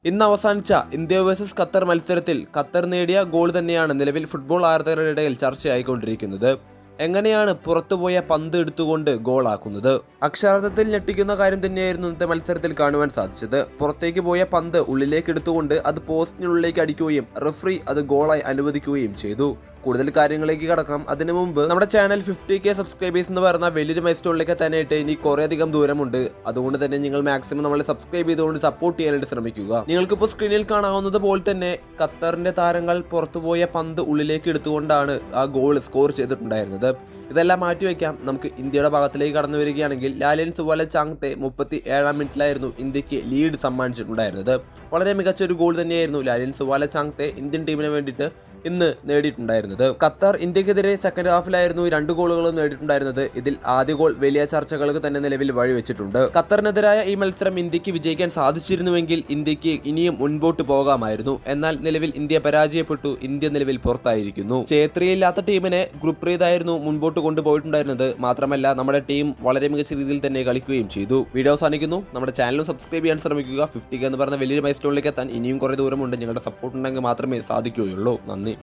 ഇന്ന് അവസാനിച്ച India versus Qatar മത്സരത്തിൽ ഖത്തർ നേടിയ ഗോൾ തന്നെയാണ് നിലവിൽ ഫുട്ബോൾ ആരാധകരുടെ ഇടയിൽ ചർച്ചയായിക്കൊണ്ടിരിക്കുന്നത്. എങ്ങനെയാണ് പുറത്തുപോയ പന്ത് എടുത്തുകൊണ്ട് ഗോളാക്കുന്നത്? അക്ഷരാർത്ഥത്തിൽ ഞെട്ടിക്കുന്ന കാര്യം തന്നെയായിരുന്നു ഇന്നത്തെ മത്സരത്തിൽ കാണുവാൻ സാധിച്ചത്. പുറത്തേക്ക് പോയ പന്ത് ഉള്ളിലേക്ക് എടുത്തുകൊണ്ട് അത് പോസ്റ്റിനുള്ളിലേക്ക് അടിക്കുകയും റഫറി അത് ഗോളായി അനുവദിക്കുകയും ചെയ്തു. കൂടുതൽ കാര്യങ്ങളിലേക്ക് കടക്കാം. അതിനു മുമ്പ് നമ്മുടെ ചാനൽ 50K സബ്സ്ക്രൈബേഴ്സ് എന്ന് പറയുന്ന വലിയൊരു മൈൽസ്റ്റോണിലേക്ക് തന്നെയായിട്ട് ഇനി കുറേയധികം ദൂരമുണ്ട്. അതുകൊണ്ട് തന്നെ നിങ്ങൾ മാക്സിമം നമ്മളെ സബ്സ്ക്രൈബ് ചെയ്തുകൊണ്ട് സപ്പോർട്ട് ചെയ്യാനായിട്ട് ശ്രമിക്കുക. നിങ്ങൾക്കിപ്പോൾ സ്ക്രീനിൽ കാണാവുന്നത് പോലെ തന്നെ ഖത്തറിന്റെ താരങ്ങൾ പുറത്തുപോയ പന്ത് ഉള്ളിലേക്ക് എടുത്തുകൊണ്ടാണ് ആ ഗോൾ സ്കോർ ചെയ്തിട്ടുണ്ടായിരുന്നത്. ഇതെല്ലാം മാറ്റിവെക്കാം. നമുക്ക് ഇന്ത്യയുടെ ഭാഗത്തിലേക്ക് കടന്നു വരികയാണെങ്കിൽ ലാലിൻ സുവാലചാങ്തെ 37-ാം മിനിറ്റിലായിരുന്നു ഇന്ത്യക്ക് ലീഡ് സമ്മാനിച്ചിട്ടുണ്ടായിരുന്നത്. വളരെ മികച്ച ഒരു ഗോൾ തന്നെയായിരുന്നു ലാലിൻ സുവാലചാങ്തെ ഇന്ത്യൻ ടീമിന് വേണ്ടിയിട്ട് ഇന്ന് നേടിയിട്ടുണ്ടായിരുന്നത്. ഖത്തർ ഇന്ത്യക്കെതിരെ സെക്കൻഡ് ഹാഫിലായിരുന്നു 2 ഗോളുകളും നേടിയിട്ടുണ്ടായിരുന്നത്. ഇതിൽ ആദ്യ ഗോൾ വലിയ ചർച്ചകൾക്ക് തന്നെ നിലവിൽ വഴിവെച്ചിട്ടുണ്ട്. ഖത്തറിനെതിരായ ഈ മത്സരം ഇന്ത്യക്ക് വിജയിക്കാൻ സാധിച്ചിരുന്നുവെങ്കിൽ ഇന്ത്യക്ക് ഇനിയും മുൻപോട്ട് പോകാമായിരുന്നു. എന്നാൽ നിലവിൽ ഇന്ത്യ പരാജയപ്പെട്ടു. ഇന്ത്യ നിലവിൽ പുറത്തായിരിക്കുന്നു. ഛേത്രിയില്ലാത്ത ടീമിനെ ഗുർപ്രീത് ആയിരുന്നു മുൻപോട്ട് കൊണ്ടുപോയിട്ടുണ്ടായിരുന്നത്. മാത്രമല്ല നമ്മുടെ ടീം വളരെ മികച്ച രീതിയിൽ തന്നെ കളിക്കുകയും ചെയ്തു. വീഡിയോ അവസാനിക്കുന്നു. നമ്മുടെ ചാനലും സബ്സ്ക്രൈബ് ചെയ്യാൻ ശ്രമിക്കുക. 50K എന്ന് പറഞ്ഞ വലിയൊരു മൈൽസ്റ്റോണിലേക്ക് എത്താൻ ഇനിയും കുറേ ദൂരമുണ്ട്. നിങ്ങളുടെ സപ്പോർട്ട് ഉണ്ടെങ്കിൽ മാത്രമേ സാധിക്കുകയുള്ളൂ. നന്ദി.